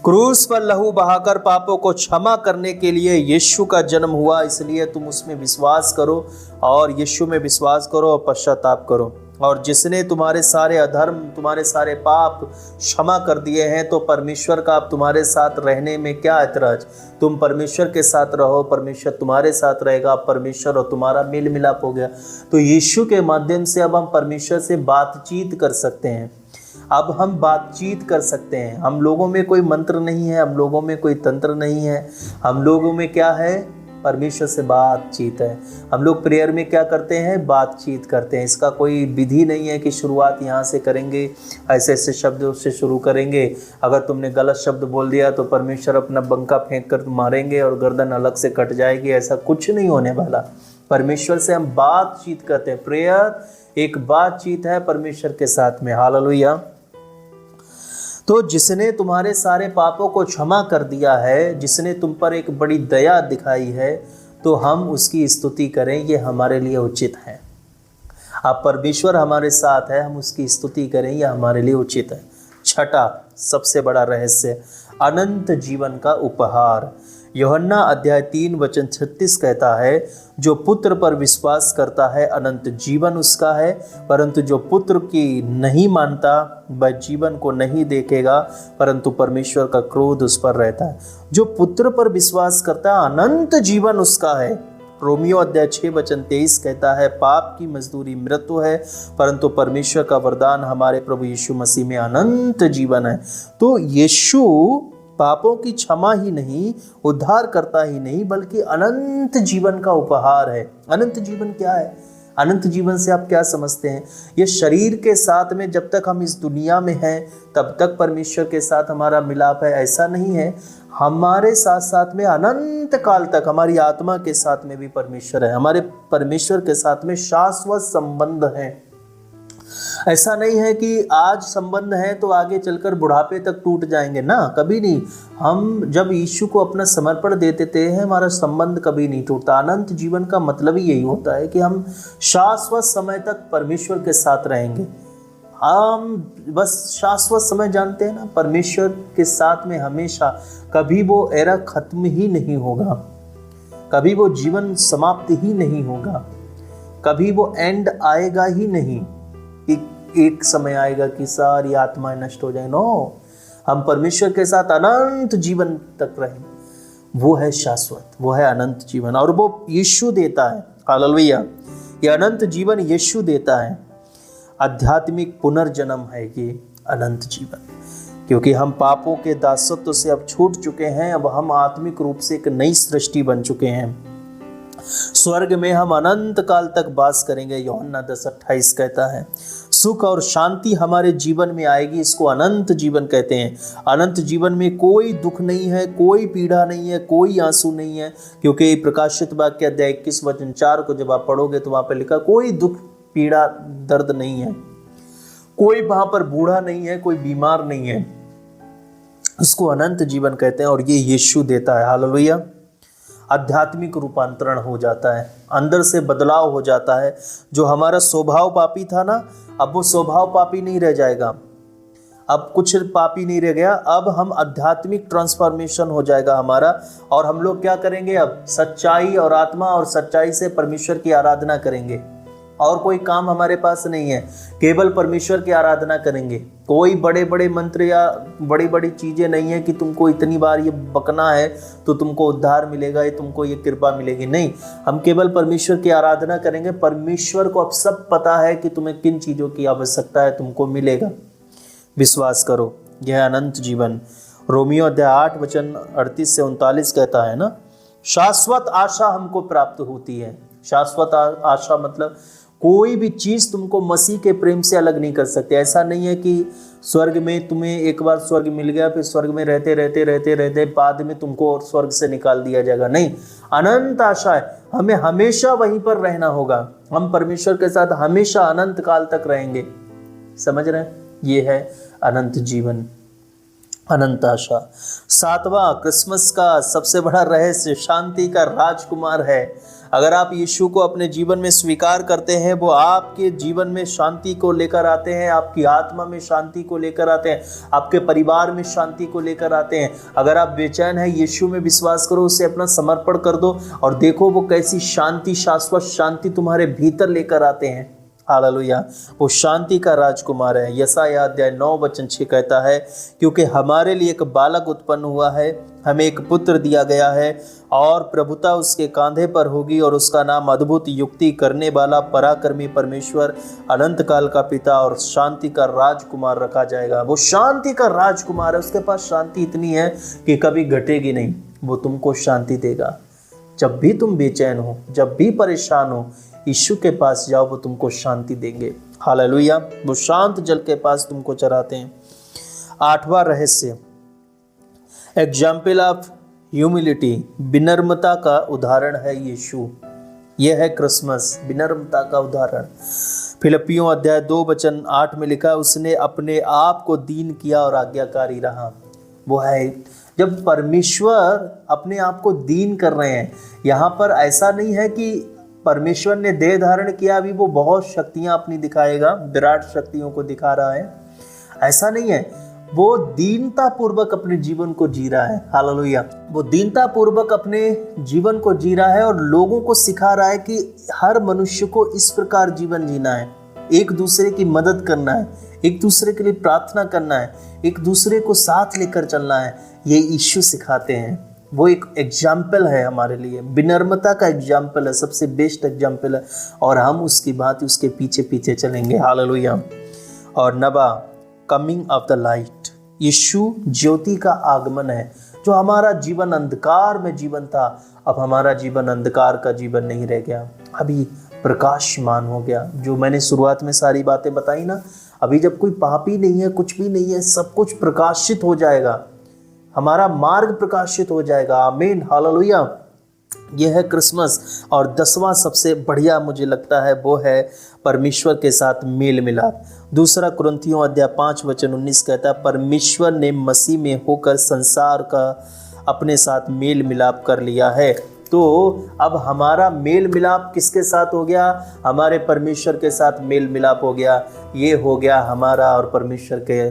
Speaker 1: क्रूस पर लहू बहाकर पापों को क्षमा करने के लिए यीशु का जन्म हुआ, इसलिए तुम उसमें विश्वास करो और यीशु में विश्वास करो और पश्चाताप करो। और जिसने तुम्हारे सारे अधर्म, तुम्हारे सारे पाप क्षमा कर दिए हैं, तो परमेश्वर का अब तुम्हारे साथ रहने में क्या ऐतराज। तुम परमेश्वर के साथ रहो, परमेश्वर तुम्हारे साथ रहेगा, परमेश्वर और तुम्हारा मेल मिलाप हो गया। तो यीशु के माध्यम से अब हम परमेश्वर से बातचीत कर सकते हैं। अब हम बातचीत कर सकते हैं। हम लोगों में कोई मंत्र नहीं है, हम लोगों में कोई तंत्र नहीं है, हम लोगों में क्या है, परमेश्वर से बातचीत है। हम लोग प्रेयर में क्या करते हैं, बातचीत करते हैं। इसका कोई विधि नहीं है कि शुरुआत यहाँ से करेंगे, ऐसे ऐसे शब्दों से शुरू करेंगे, अगर तुमने गलत शब्द बोल दिया तो परमेश्वर अपना बंका फेंक कर मारेंगे और गर्दन अलग से कट जाएगी। ऐसा कुछ नहीं होने वाला। परमेश्वर से हम बातचीत करते हैं। प्रेयर एक बातचीत है परमेश्वर के साथ में। हालेलुया। तो जिसने तुम्हारे सारे पापों को क्षमा कर दिया है, जिसने तुम पर एक बड़ी दया दिखाई है, तो हम उसकी स्तुति करें, ये हमारे लिए उचित है। अब परमेश्वर हमारे साथ है, हम उसकी स्तुति करें, यह हमारे लिए उचित है। छठा सबसे बड़ा रहस्य, अनंत जीवन का उपहार। यूहन्ना अध्याय 3:36 कहता है, जो पुत्र पर विश्वास करता है अनंत जीवन उसका है, परंतु जो पुत्र की नहीं मानता वह जीवन को नहीं देखेगा, परंतु परमेश्वर का क्रोध उस पर रहता है। जो पुत्र पर विश्वास करता है अनंत जीवन उसका है। रोमियो अध्याय 6:23 कहता है, पाप की मजदूरी मृत्यु है, परंतु परमेश्वर का वरदान हमारे प्रभु यीशु मसीह में अनंत जीवन है। तो यीशु पापों की क्षमा ही नहीं, उद्धार करता ही नहीं, बल्कि अनंत जीवन का उपहार है। अनंत जीवन क्या है? अनंत जीवन से आप क्या समझते हैं? ये शरीर के साथ में जब तक हम इस दुनिया में हैं तब तक परमेश्वर के साथ हमारा मिलाप है, ऐसा नहीं है। हमारे साथ साथ में अनंत काल तक हमारी आत्मा के साथ में भी परमेश्वर है। हमारे परमेश्वर के साथ में शाश्वत संबंध है। ऐसा नहीं है कि आज संबंध है तो आगे चलकर बुढ़ापे तक टूट जाएंगे ना, कभी नहीं। हम जब यीशु को अपना समर्पण दे देते हैं हमारा संबंध कभी नहीं टूटता। अनंत जीवन का मतलब ही यही होता है कि हम शाश्वत समय तक परमेश्वर के साथ रहेंगे। हम बस शाश्वत समय जानते हैं ना, परमेश्वर के साथ में हमेशा। कभी वो एरा खत्म ही नहीं होगा, कभी वो जीवन समाप्त ही नहीं होगा, कभी वो एंड आएगा ही नहीं। एक समय आएगा कि सारी आत्माएं नष्ट हो जाए। नो, हम परमेश्वर के साथ अनंत जीवन तक रहें। वो है शाश्वत, वो है अनंत जीवन, और वो यीशु देता है। हालेलुया। ये अनंत जीवन यीशु देता है। आध्यात्मिक पुनर्जन्म है ये अनंत जीवन, क्योंकि हम पापों के दासत्व से अब छूट चुके हैं। अब हम आत्मिक रूप से एक नई सृष्टि बन चुके हैं। स्वर्ग में हम अनंत काल तक वास करेंगे, यूहन्ना 10:28 कहता है। सुख और शांति हमारे जीवन में आएगी, इसको अनंत जीवन कहते हैं। अनंत जीवन में कोई दुख नहीं है, कोई पीड़ा नहीं है, कोई आंसू नहीं है, क्योंकि प्रकाशित वाक्य अध्याय 21:4 को जब आप पढ़ोगे तो वहां पर लिखा कोई दुख पीड़ा दर्द नहीं है, कोई वहां पर बूढ़ा नहीं है, कोई बीमार नहीं है। इसको अनंत जीवन कहते हैं और ये यीशु देता है। हालेलुया। आध्यात्मिक रूपांतरण हो जाता है, अंदर से बदलाव हो जाता है। जो हमारा स्वभाव पापी था ना, अब वो स्वभाव पापी नहीं रह जाएगा। अब कुछ पापी नहीं रह गया, अब हम आध्यात्मिक ट्रांसफॉर्मेशन हो जाएगा हमारा। और हम लोग क्या करेंगे? अब सच्चाई और आत्मा और सच्चाई से परमेश्वर की आराधना करेंगे। और कोई काम हमारे पास नहीं है, केवल परमेश्वर की आराधना करेंगे। कोई बड़े बड़े मंत्र या बड़ी बड़ी चीजें नहीं है कि तुमको इतनी बार ये बकना है तो तुमको उद्धार मिलेगा, या तुमको ये कृपा मिलेगी। नहीं, हम केवल परमेश्वर की आराधना करेंगे। परमेश्वर को अब सब पता है कि तुम्हें किन चीजों की आवश्यकता है, तुमको मिलेगा। विश्वास करो, यह अनंत जीवन। रोमियो अध्याय 8:38 से 39 कहता है ना, शाश्वत आशा हमको प्राप्त होती है। शाश्वत आशा मतलब कोई भी चीज तुमको मसीह के प्रेम से अलग नहीं कर सकते। ऐसा नहीं है कि स्वर्ग में तुम्हें एक बार स्वर्ग मिल गया, फिर स्वर्ग में रहते रहते रहते रहते बाद में तुमको और स्वर्ग से निकाल दिया जाएगा। नहीं, अनंत आशा है, हमें हमेशा वहीं पर रहना होगा। हम परमेश्वर के साथ हमेशा अनंत काल तक रहेंगे। समझ रहे हैं? ये है अनंत जीवन, अनंत आशा। 7वां क्रिसमस का सबसे बड़ा रहस्य शांति का राजकुमार है। अगर आप यीशु को अपने जीवन में स्वीकार करते हैं, वो आपके जीवन में शांति को लेकर आते हैं, आपकी आत्मा में शांति को लेकर आते हैं, आपके परिवार में शांति को लेकर आते हैं। अगर आप बेचैन हैं, यीशु में विश्वास करो, उसे अपना समर्पण कर दो और देखो वो कैसी शांति, शाश्वत शांति तुम्हारे भीतर लेकर आते हैं। हालेलुया। वो शांति का राजकुमार है। यशायाह अध्याय 9:6 कहता है, क्योंकि हमारे लिए एक बालक उत्पन्न हुआ है, हमें एक पुत्र दिया गया है, और प्रभुता उसके कांधे पर होगी, और उसका नाम अद्भुत, युक्ति करने वाला, पराक्रमी परमेश्वर, अनंत काल का पिता और शांति का राजकुमार रखा जाएगा। वो शांति का राजकुमार है, उसके पास शांति इतनी है कि कभी घटेगी नहीं। वो तुमको शांति देगा। जब भी तुम बेचैन हो, जब भी परेशान हो, यीशु के पास जाओ, वो तुमको शांति देंगे। हालेलुया। वो शांत जल के पास तुमको चराते हैं। 8वां रहस्य, एग्जाम्पल ऑफ ह्यूमिलिटी, विनम्रता का उदाहरण है यीशु। यह है क्रिसमस, विनम्रता का उदाहरण। फिलिप्पियों अध्याय 2:8 में लिखा, उसने अपने आप को दीन किया और आज्ञाकारी रहा। वो है जब परमेश्वर अपने आप को दीन कर रहे हैं। यहाँ पर ऐसा नहीं है कि परमेश्वर ने देह धारण किया, अभी वो बहुत शक्तियां अपनी दिखाएगा, विराट शक्तियों को दिखा रहा है, ऐसा नहीं है। वो दीनता पूर्वक अपने जीवन को जी रहा है। हालेलुया। वो दीनता पूर्वक अपने जीवन को जी रहा है और लोगों को सिखा रहा है कि हर मनुष्य को इस प्रकार जीवन जीना है, एक दूसरे की मदद करना है, एक दूसरे के लिए प्रार्थना करना है, एक दूसरे को साथ लेकर चलना है। ये यीशु सिखाते हैं। वो एक एग्जाम्पल है हमारे लिए, विनम्रता का एग्जाम्पल है, सबसे बेस्ट एग्जाम्पल है, और हम उसकी बात उसके पीछे पीछे चलेंगे। हालेलुया। और 9वां, कमिंग ऑफ द लाइट, यीशु ज्योति का आगमन है। जो हमारा जीवन अंधकार में जीवन था, अब हमारा जीवन अंधकार का जीवन नहीं रह गया, अभी प्रकाशमान हो गया। जो मैंने शुरुआत में सारी बातें बताई ना, अभी जब कोई पापी नहीं है, कुछ भी नहीं है, सब कुछ प्रकाशित हो जाएगा, हमारा मार्ग प्रकाशित हो जाएगा। आमीन, हालेलुया। यह है क्रिसमस। और 10वां सबसे बढ़िया मुझे लगता है वो है परमेश्वर के साथ मेल मिलाप। दूसरा कुरिन्थियों अध्याय 5 वचन 19 कहता है, परमेश्वर ने मसीह में होकर संसार का अपने साथ मेल मिलाप कर लिया है। तो अब हमारा मेल मिलाप किसके साथ हो गया? हमारे परमेश्वर के साथ मेल मिलाप हो गया। ये हो गया हमारा और परमेश्वर के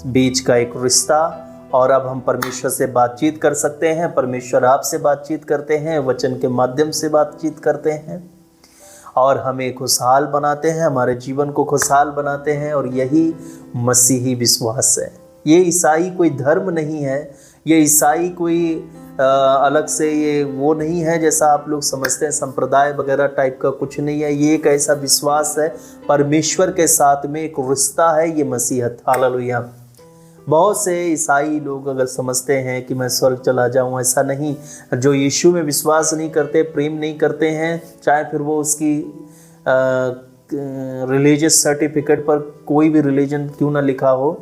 Speaker 1: बीच का एक रिश्ता। और अब हम परमेश्वर से बातचीत कर सकते हैं, परमेश्वर आपसे बातचीत करते हैं, वचन के माध्यम से बातचीत करते हैं और हमें खुशहाल बनाते हैं, हमारे जीवन को खुशहाल बनाते हैं। और यही मसीही विश्वास है। ये ईसाई कोई धर्म नहीं है, ये ईसाई कोई अलग से ये वो नहीं है जैसा आप लोग समझते हैं, संप्रदाय वगैरह टाइप का कुछ नहीं है। ये एक ऐसा विश्वास है, परमेश्वर के साथ में एक रिश्ता है, ये मसीहत। हालेलुया। बहुत से ईसाई लोग अगर समझते हैं कि मैं स्वर्ग चला जाऊं, ऐसा नहीं। जो यीशु में विश्वास नहीं करते, प्रेम नहीं करते हैं, चाहे फिर वो उसकी रिलीजियस सर्टिफिकेट पर कोई भी रिलीजन क्यों ना लिखा हो,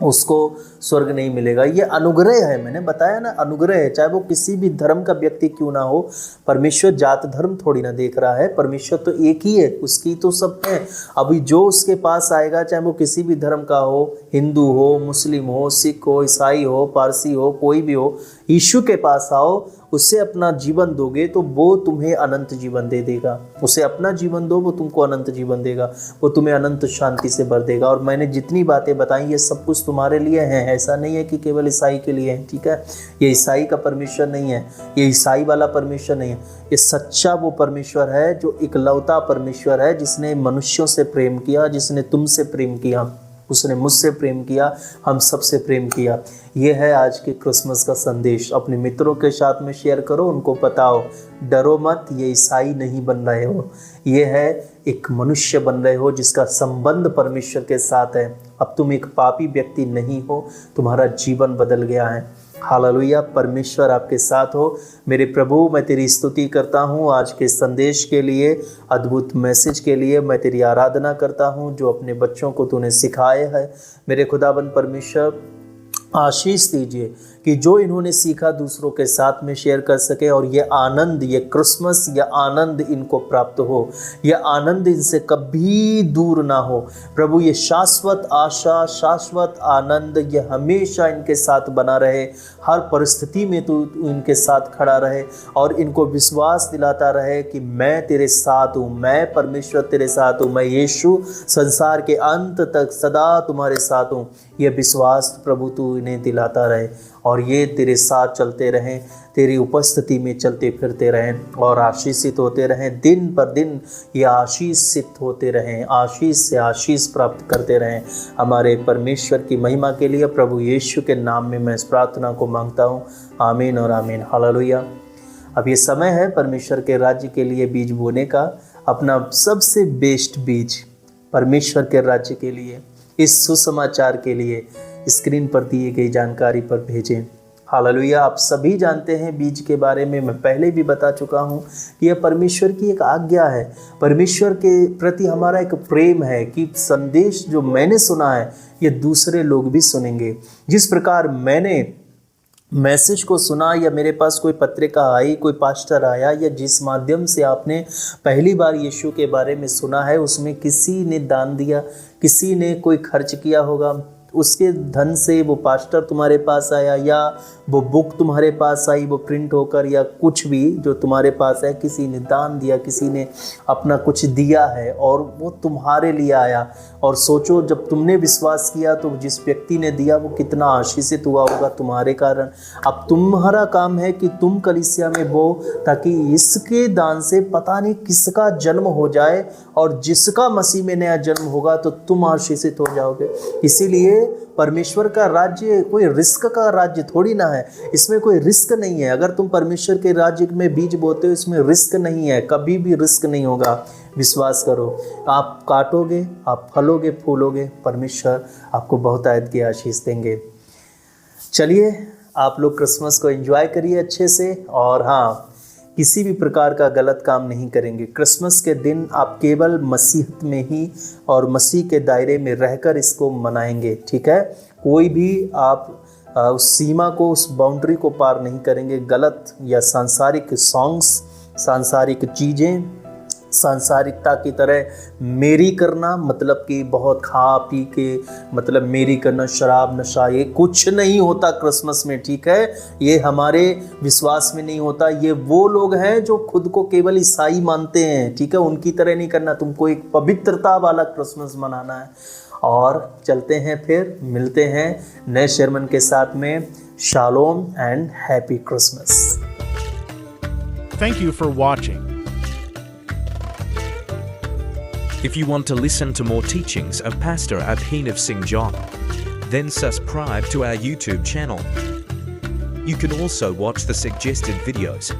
Speaker 1: उसको स्वर्ग नहीं मिलेगा। ये अनुग्रह है, मैंने बताया ना, अनुग्रह है। चाहे वो किसी भी धर्म का व्यक्ति क्यों ना हो, परमेश्वर जात धर्म थोड़ी ना देख रहा है, परमेश्वर तो एक ही है, उसकी तो सब है। अभी जो उसके पास आएगा, चाहे वो किसी भी धर्म का हो, हिंदू हो, मुस्लिम हो, सिख हो, ईसाई हो, पारसी हो, कोई भी हो, यीशु के पास आओ, उससे अपना जीवन दोगे तो वो तुम्हें अनंत जीवन दे देगा। उसे अपना जीवन दो, वो तुमको अनंत जीवन देगा, वो तुम्हें अनंत शांति से भर देगा। और मैंने जितनी बातें बताई ये सब कुछ तुम्हारे लिए हैं, ऐसा नहीं है कि केवल ईसाई के लिए है, ठीक है। ये ईसाई का परमेश्वर नहीं है, ये ईसाई वाला परमेश्वर नहीं है। ये सच्चा वो परमेश्वर है जो इकलौता परमेश्वर है, जिसने मनुष्यों से प्रेम किया, जिसने तुमसे प्रेम किया, उसने मुझसे प्रेम किया, हम सबसे प्रेम किया। ये है आज के क्रिसमस का संदेश। अपने मित्रों के साथ में शेयर करो, उनको बताओ, डरो मत, ये ईसाई नहीं बन रहे हो, ये है एक मनुष्य बन रहे हो जिसका संबंध परमेश्वर के साथ है। अब तुम एक पापी व्यक्ति नहीं हो, तुम्हारा जीवन बदल गया है। हालेलुया। परमेश्वर आपके साथ हो। मेरे प्रभु, मैं तेरी स्तुति करता हूँ आज के संदेश के लिए, अद्भुत मैसेज के लिए। मैं तेरी आराधना करता हूँ जो अपने बच्चों को तूने सिखाया है। मेरे खुदाबंद परमेश्वर, आशीष दीजिए कि जो इन्होंने सीखा दूसरों के साथ में शेयर कर सके, और ये आनंद, ये क्रिसमस, ये आनंद इनको प्राप्त हो, ये आनंद इनसे कभी दूर ना हो। प्रभु, ये शाश्वत आशा, शाश्वत आनंद, ये हमेशा इनके साथ बना रहे। हर परिस्थिति में तू इनके साथ खड़ा रहे और इनको विश्वास दिलाता रहे कि मैं तेरे साथ हूँ, मैं परमेश्वर तेरे साथ हूँ, मैं यीशु संसार के अंत तक सदा तुम्हारे साथ हूँ। ये विश्वास प्रभु तू इन्हें दिलाता रहे और ये तेरे साथ चलते रहें, तेरी उपस्थिति में चलते फिरते रहें और आशीषित होते रहें। दिन पर दिन ये आशीषित होते रहें, आशीष से आशीष प्राप्त करते रहें। हमारे परमेश्वर की महिमा के लिए प्रभु यीशु के नाम में मैं इस प्रार्थना को मांगता हूँ। आमीन और आमीन। हालेलुया। अब ये समय है परमेश्वर के राज्य के लिए बीज बोने का। अपना सबसे बेस्ट बीज परमेश्वर के राज्य के लिए, इस सुसमाचार के लिए स्क्रीन पर दिए गई जानकारी पर भेजें। हालेलुया। आप सभी जानते हैं बीज के बारे में, मैं पहले भी बता चुका हूं कि यह परमेश्वर की एक आज्ञा है, परमेश्वर के प्रति हमारा एक प्रेम है कि संदेश जो मैंने सुना है ये दूसरे लोग भी सुनेंगे। जिस प्रकार मैंने मैसेज को सुना, या मेरे पास कोई पत्रिका आई, कोई पास्टर आया, या जिस माध्यम से आपने पहली बार यीशु के बारे में सुना है, उसमें किसी ने दान दिया, किसी ने कोई खर्च किया होगा, उसके धन से वो पास्टर तुम्हारे पास आया, या वो बुक तुम्हारे पास आई, वो प्रिंट होकर, या कुछ भी जो तुम्हारे पास है, किसी ने दान दिया, किसी ने अपना कुछ दिया है और वो तुम्हारे लिए आया। और सोचो, जब तुमने विश्वास किया तो जिस व्यक्ति ने दिया वो कितना आशीषित हुआ होगा तुम्हारे कारण। अब तुम्हारा काम है कि तुम कलीसिया में बो, ताकि इसके दान से पता नहीं किसका जन्म हो जाए, और जिसका मसीह में नया जन्म होगा तो तुम आशीषित हो जाओगे। इसीलिए ये परमेश्वर का राज्य कोई रिस्क का राज्य थोड़ी ना है, इसमें कोई रिस्क नहीं है। अगर तुम परमेश्वर के राज्य में बीज बोते हो, इसमें रिस्क नहीं है, कभी भी रिस्क नहीं होगा। विश्वास करो, आप काटोगे, आप फलोगे, फूलोगे, परमेश्वर आपको बहुतायत की आशीष देंगे। चलिए, आप लोग क्रिसमस को एंजॉय करिए अच्छे से, और हाँ, किसी भी प्रकार का गलत काम नहीं करेंगे। क्रिसमस के दिन आप केवल मसीहत में ही और मसीह के दायरे में रहकर इसको मनाएंगे, ठीक है। कोई भी आप उस सीमा को, उस बाउंड्री को पार नहीं करेंगे। गलत या सांसारिक सॉन्ग्स, सांसारिक चीज़ें, सांसारिकता की तरह मेरी करना, मतलब कि बहुत खा पी के मतलब मेरी करना, शराब नशा, ये कुछ नहीं होता क्रिसमस में, ठीक है। ये हमारे विश्वास में नहीं होता। ये वो लोग हैं जो खुद को केवल ईसाई मानते हैं, ठीक है। उनकी तरह नहीं करना, तुमको एक पवित्रता वाला क्रिसमस मनाना है। और चलते हैं, फिर मिलते हैं नए शर्मन के साथ में। Shalom and happy Christmas.
Speaker 2: Thank you for watching.
Speaker 3: If you want to listen to more teachings of Pastor Abhinav Singh John, then subscribe to our YouTube channel. You can also watch the suggested videos